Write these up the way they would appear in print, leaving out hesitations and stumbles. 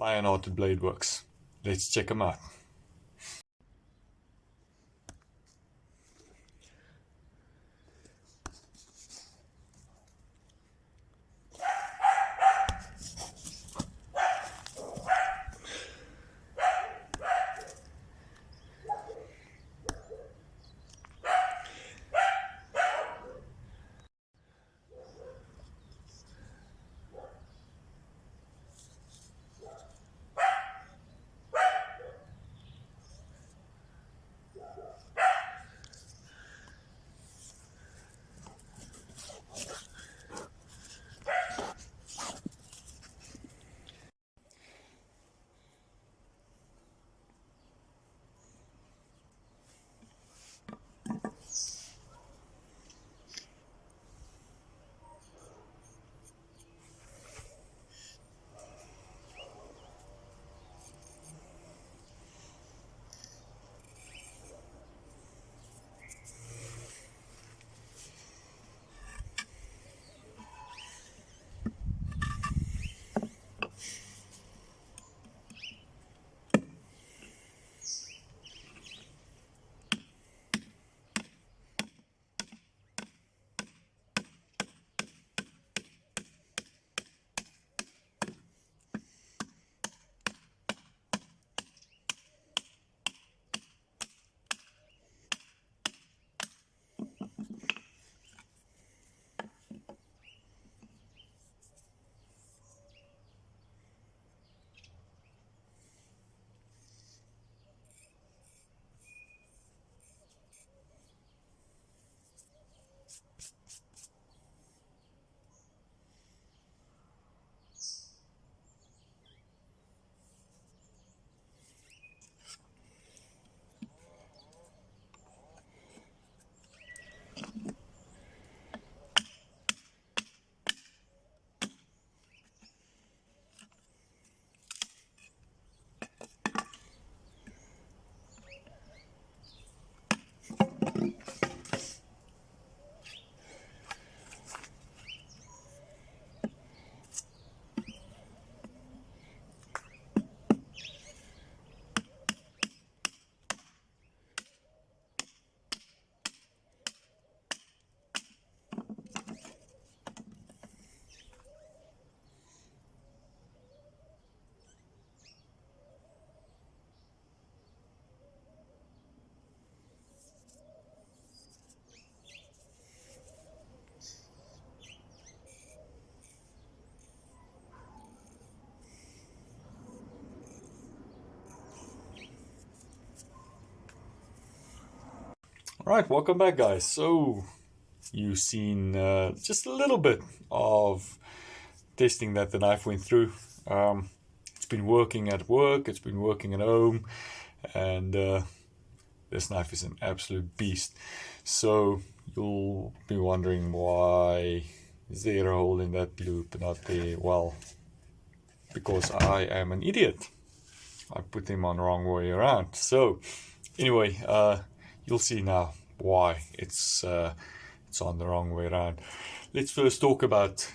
Lionhearted Bladeworks. Let's check them out. Alright, welcome back guys. So, you've seen just a little bit of testing that the knife went through. It's been working at work, it's been working at home, and this knife is an absolute beast. So, you'll be wondering why is there a hole in that loop not there? Well, because I am an idiot. I put them on the wrong way around. So, anyway, you'll see now why it's on the wrong way around. Let's first talk about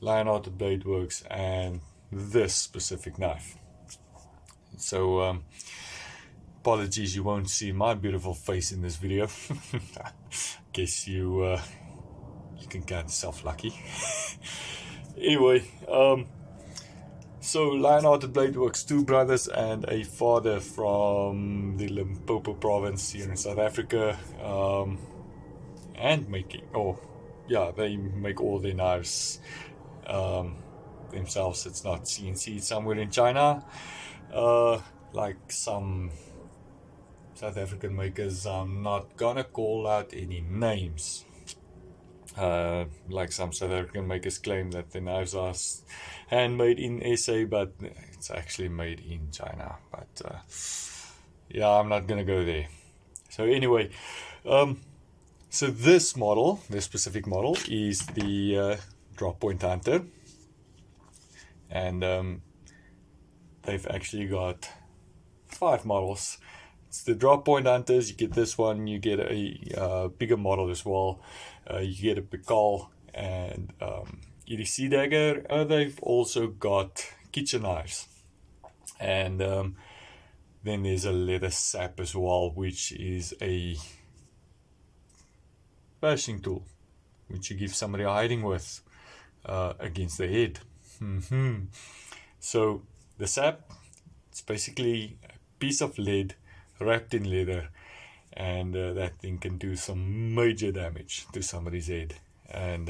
Lionhearted Bladeworks and this specific knife. So apologies, you won't see my beautiful face in this video. Guess you can count yourself lucky. Anyway, so Lionhearted Bladeworks, two brothers and a father from the Limpopo province here in South Africa, and they make all their knives themselves. It's not CNC somewhere in China, like some South African makers. I'm not gonna call out any names. Like some South African makers claim that the knives are handmade in SA, but it's actually made in China. But yeah, I'm not gonna go there. So anyway, so this specific model is the drop point hunter, and they've actually got 5 models. It's the drop point hunters. You get this one, you get a bigger model as well. You get a Pikal and EDC dagger. They've also got kitchen knives. And then there's a leather sap as well, which is a bashing tool, which you give somebody a hiding with against the head. So the sap, it's basically a piece of lead wrapped in leather, and that thing can do some major damage to somebody's head. And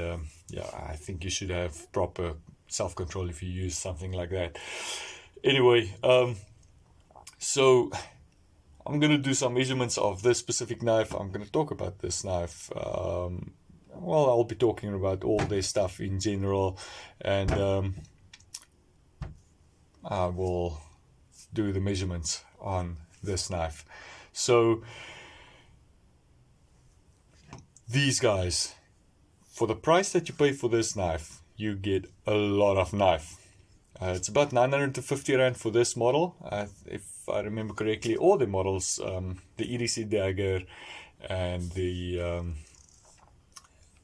yeah, I think you should have proper self-control if you use something like that. Anyway, so I'm going to do some measurements of this specific knife. I'm going to talk about this knife. Well, I'll be talking about all this stuff in general, and I will do the measurements on this knife. So these guys, for the price that you pay for this knife, you get a lot of knife. It's about 950 Rand for this model, if I remember correctly. All the models, the EDC dagger and the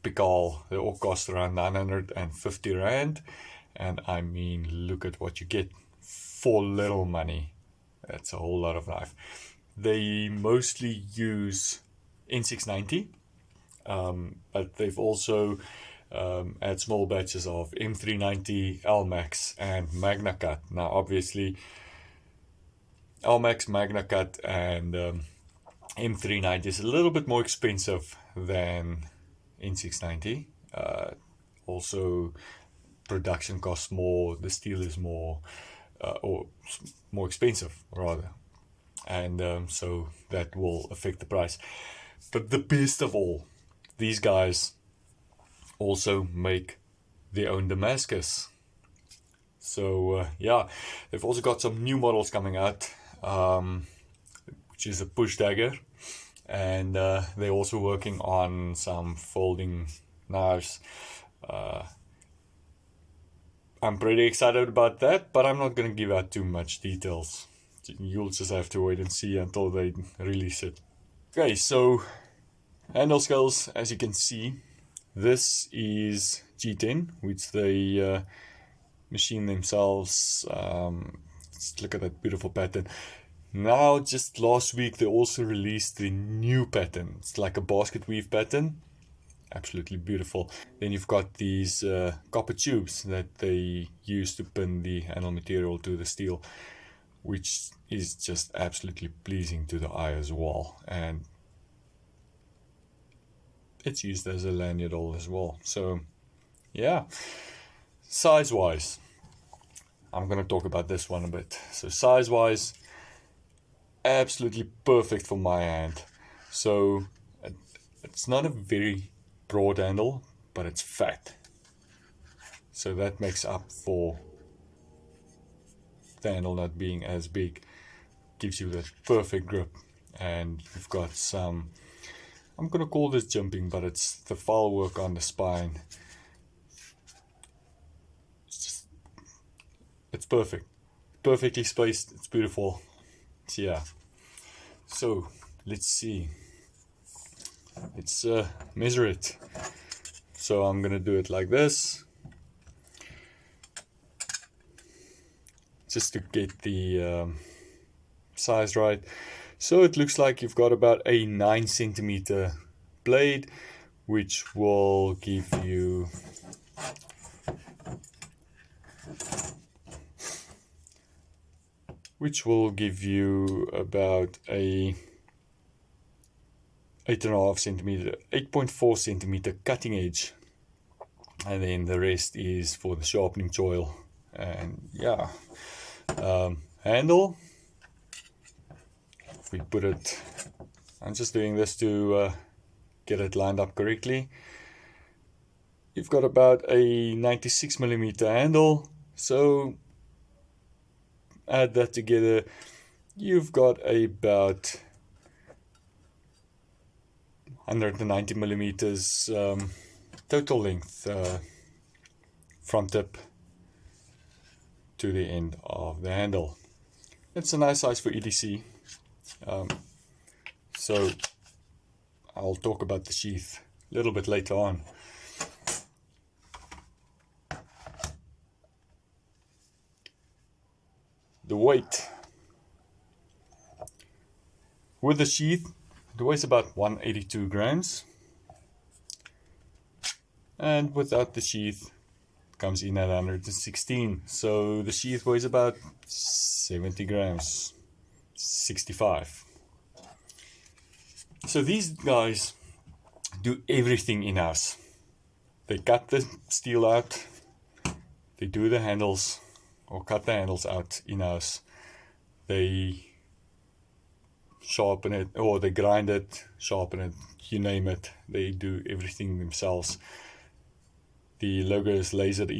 Pikal, they all cost around 950 Rand. And I mean, look at what you get for little money. That's a whole lot of knife. They mostly use N690, but they've also had small batches of M390, LMAX, and Magna Cut. Now, obviously, LMAX, Magna Cut, and M390 is a little bit more expensive than N690. Also, production costs more, the steel is more, or more expensive, rather. And so that will affect the price. But the best of all, these guys also make their own Damascus. So yeah, they've also got some new models coming out, which is a push dagger, and they're also working on some folding knives. I'm pretty excited about that, but I'm not going to give out too much details. You'll just have to wait and see until they release it. Okay, so handle scales, as you can see, this is G10, which they machine themselves. Let's look at that beautiful pattern. Now, just last week, they also released the new pattern. It's like a basket weave pattern. Absolutely beautiful. Then you've got these copper tubes that they use to pin the handle material to the steel, which is just absolutely pleasing to the eye as well. And it's used as a lanyard hole as well. So yeah, size wise, I'm going to talk about this one a bit. So size wise, absolutely perfect for my hand. So it's not a very broad handle, but it's fat, so that makes up for the handle not being as big. Gives you that perfect grip. And you've got some, I'm going to call this jimping, but it's the file work on the spine. It's perfect, perfectly spaced. It's beautiful. Yeah, so let's see, let's measure it. So I'm gonna do it like this, just to get the size right. So it looks like you've got about a 9 centimeter blade, which will give you about a 8.4 centimeter cutting edge, and then the rest is for the sharpening choil. And yeah, handle, if we put it, I'm just doing this to get it lined up correctly. You've got about a 96 millimeter handle, so add that together, you've got about 190 millimeters total length from tip to the end of the handle. It's a nice size for EDC. So I'll talk about the sheath a little bit later on. the weight. With the sheath, it weighs about 182 grams. And without the sheath, it comes in at 116. So the sheath weighs about 70 grams, 65. So these guys do everything in-house. They cut the steel out, they do the handles, or cut the handles out in-house. They sharpen it, or they grind it, sharpen it, you name it. They do everything themselves. The logo is lasered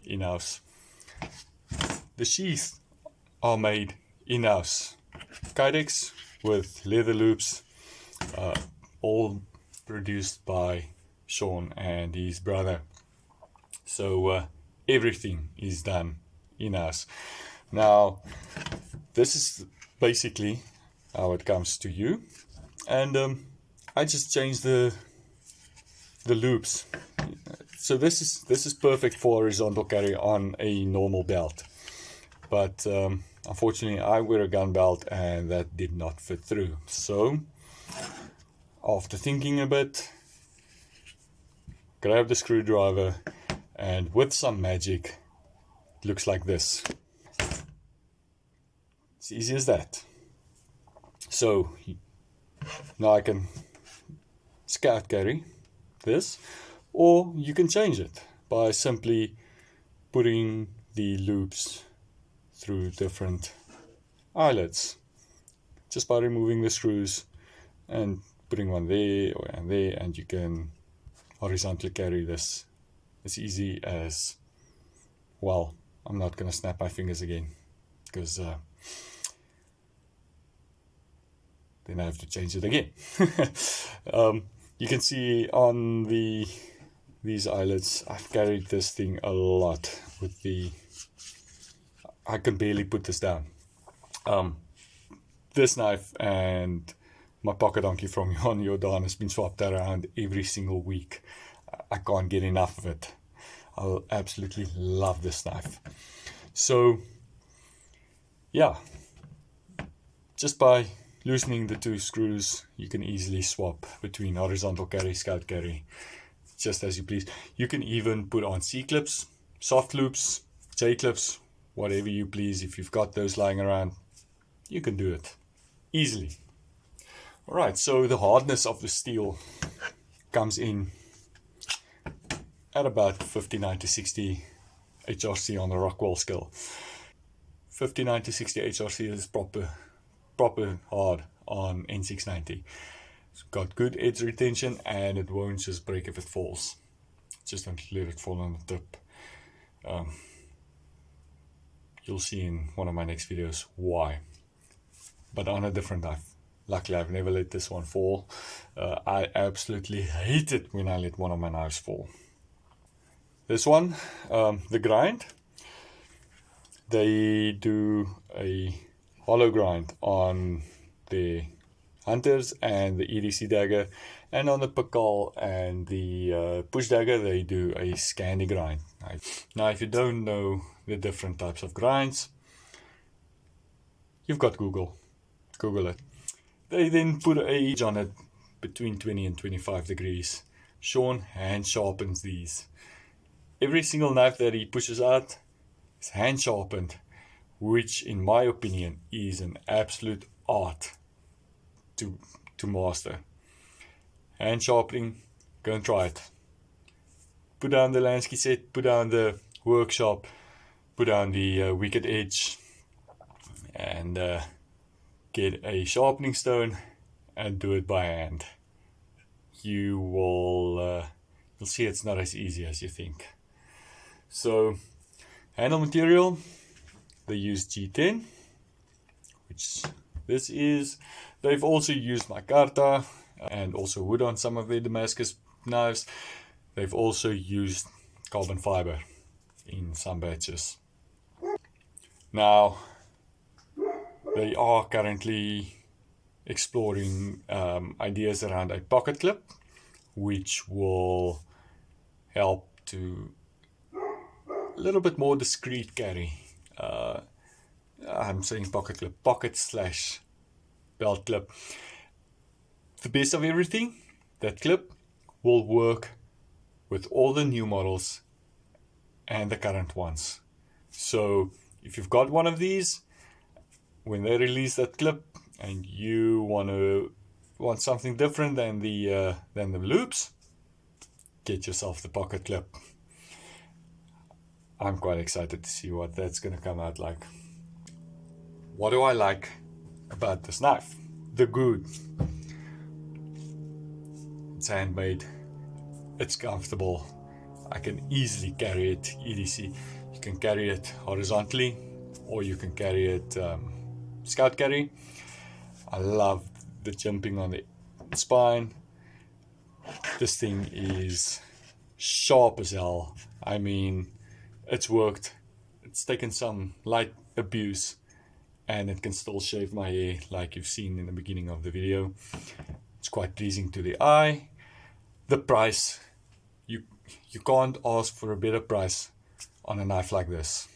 in-house. The sheaths are made in-house. Kydex with leather loops, all produced by Sean and his brother. So everything is done in-house. Now, this is basically how it comes to you, and I just changed the loops. So this is perfect for horizontal carry on a normal belt, but unfortunately I wear a gun belt and that did not fit through. So after thinking a bit, grab the screwdriver, and with some magic, it looks like this. It's easy as that. So now I can scout carry this, or you can change it by simply putting the loops through different eyelets, just by removing the screws and putting one there and there, and you can horizontally carry this as easy as, well, I'm not going to snap my fingers again, because then I have to change it again. You can see on these eyelets, I've carried this thing a lot with I can barely put this down. This knife and my pocket donkey from Jan Jordan has been swapped around every single week. I can't get enough of it. I absolutely love this knife. So yeah, just by loosening the two screws, you can easily swap between horizontal carry, scout carry, just as you please. You can even put on C-clips, soft loops, J-clips, whatever you please. If you've got those lying around, you can do it easily. Alright, so the hardness of the steel comes in at about 59 to 60 HRC on the Rockwell scale. 59 to 60 HRC is proper hard on N690. It's got good edge retention, and it won't just break if it falls. Just don't let it fall on the tip. You'll see in one of my next videos why. But on a different knife. Luckily, I've never let this one fall. I absolutely hate it when I let one of my knives fall. This one, the grind, they do a hollow grind on the Hunters and the EDC dagger, and on the Pakal and the push dagger they do a Scandi grind. Now if you don't know the different types of grinds, you've got Google it. They then put a age on it between 20 and 25 degrees. Sean hand sharpens these. Every single knife that he pushes out is hand sharpened, which in my opinion is an absolute art to master. Hand sharpening, go and try it. Put down the Lansky set, put down the workshop, put down the wicked edge, and get a sharpening stone and do it by hand. You'll see it's not as easy as you think. So handle material, they use G10, which this is. They've also used micarta and also wood on some of their Damascus knives. They've also used carbon fiber in some batches. Now they are currently exploring ideas around a pocket clip, which will help to a little bit more discreet carry. I'm saying pocket clip, pocket slash belt clip. The best of everything, that clip will work with all the new models and the current ones. So if you've got one of these, when they release that clip and you want something different than the loops, get yourself the pocket clip. I'm quite excited to see what that's going to come out like. What do I like about this knife? The good. It's handmade. It's comfortable. I can easily carry it EDC. You can carry it horizontally, or you can carry it scout carry. I love the jimping on the spine. This thing is sharp as hell. I mean, it's worked. It's taken some light abuse, and it can still shave my hair like you've seen in the beginning of the video. It's quite pleasing to the eye. The price, you can't ask for a better price on a knife like this.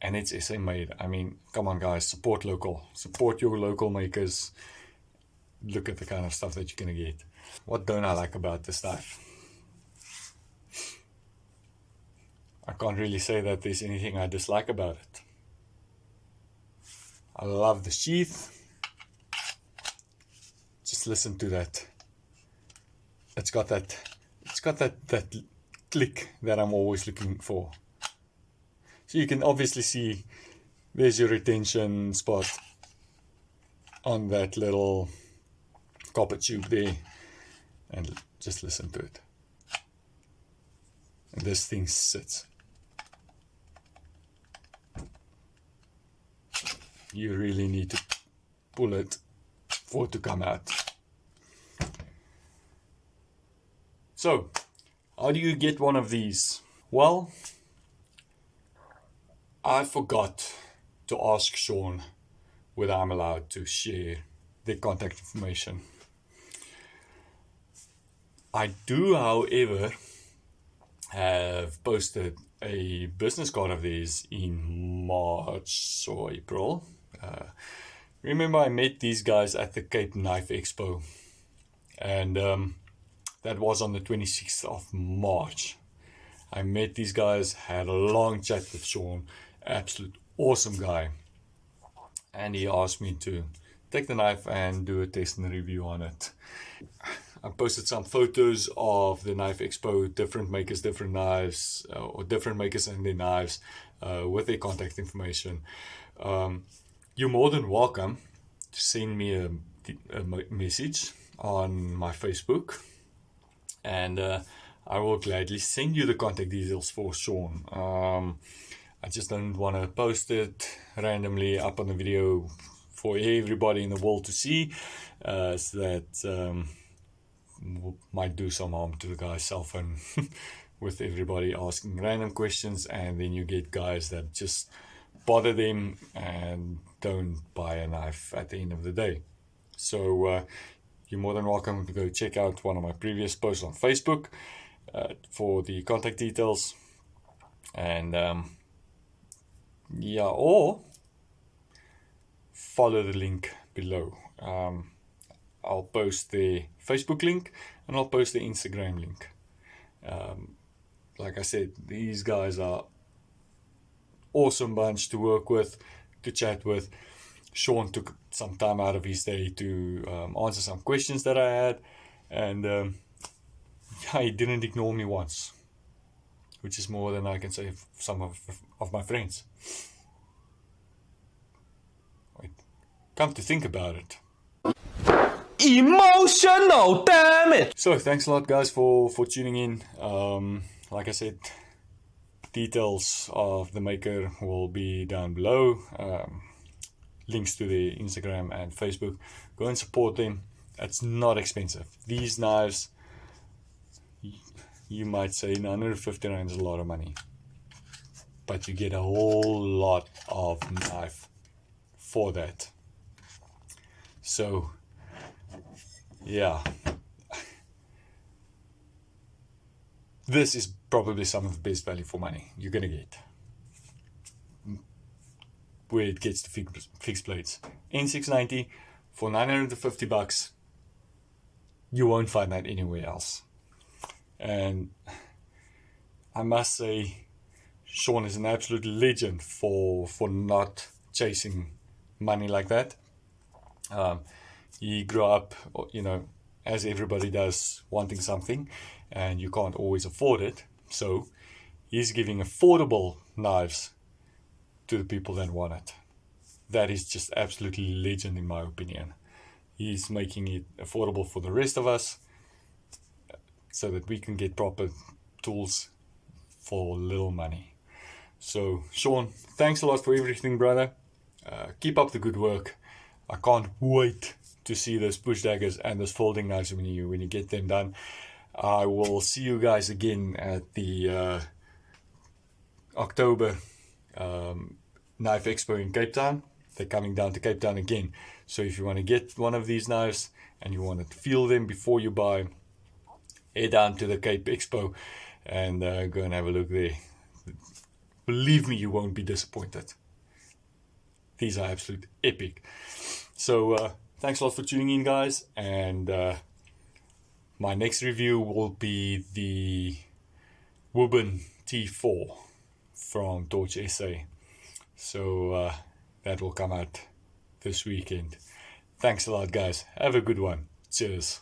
And it's SA made. I mean, come on guys, support local. Support your local makers. Look at the kind of stuff that you're going to get. What don't I like about this knife? I can't really say that there's anything I dislike about it. I love the sheath. Just listen to that. It's got that click that I'm always looking for. So you can obviously see there's your retention spot on that little copper tube there, and just listen to it. And this thing sits. You really need to pull it for it to come out. So, how do you get one of these? Well, I forgot to ask Sean whether I'm allowed to share their contact information. I do, however, have posted a business card of theirs in March or April. Remember, I met these guys at the Cape Knife Expo, and that was on the 26th of March. I met these guys, had a long chat with Sean, absolute awesome guy, and he asked me to take the knife and do a test and review on it. I posted some photos of the Knife Expo, different makers, different knives, or different makers and their knives, with their contact information. You're more than welcome to send me a message on my Facebook, and I will gladly send you the contact details for Sean. I just don't want to post it randomly up on the video for everybody in the world to see, so that might do some harm to the guy's cell phone with everybody asking random questions, and then you get guys that just bother them and don't buy a knife at the end of the day. So you're more than welcome to go check out one of my previous posts on Facebook for the contact details, and yeah, or follow the link below. I'll post the Facebook link and I'll post the Instagram link. Like I said, these guys are awesome bunch to work with, to chat with. Sean took some time out of his day to answer some questions that I had, and yeah, he didn't ignore me once, which is more than I can say for some of my friends. Wait, come to think about it. Emotional, damn it! So thanks a lot, guys, for tuning in. Like I said, details of the maker will be down below. Links to the Instagram and Facebook. Go and support them. It's not expensive. These knives, you might say 950 rand is a lot of money, but you get a whole lot of knife for that. So yeah, this is probably some of the best value for money you're gonna get. where it gets the fixed blades. N690 for $950. You won't find that anywhere else. And I must say, Sean is an absolute legend for not chasing money like that. He grew up, as everybody does, wanting something, and you can't always afford it. So he's giving affordable knives to the people that want it. That is just absolutely legend in my opinion. He's making it affordable for the rest of us so that we can get proper tools for little money. So Sean, thanks a lot for everything, brother. Keep up the good work. I can't wait to see those push daggers and those folding knives when you get them done. I will see you guys again at the October Knife Expo in Cape Town. They're coming down to Cape Town again. So if you want to get one of these knives and you want to feel them before you buy, head down to the Cape Expo and go and have a look there. Believe me, you won't be disappointed. These are absolute epic. So thanks a lot for tuning in, guys. And my next review will be the Woburn T4 from Torch SA. So that will come out this weekend. Thanks a lot, guys. Have a good one. Cheers.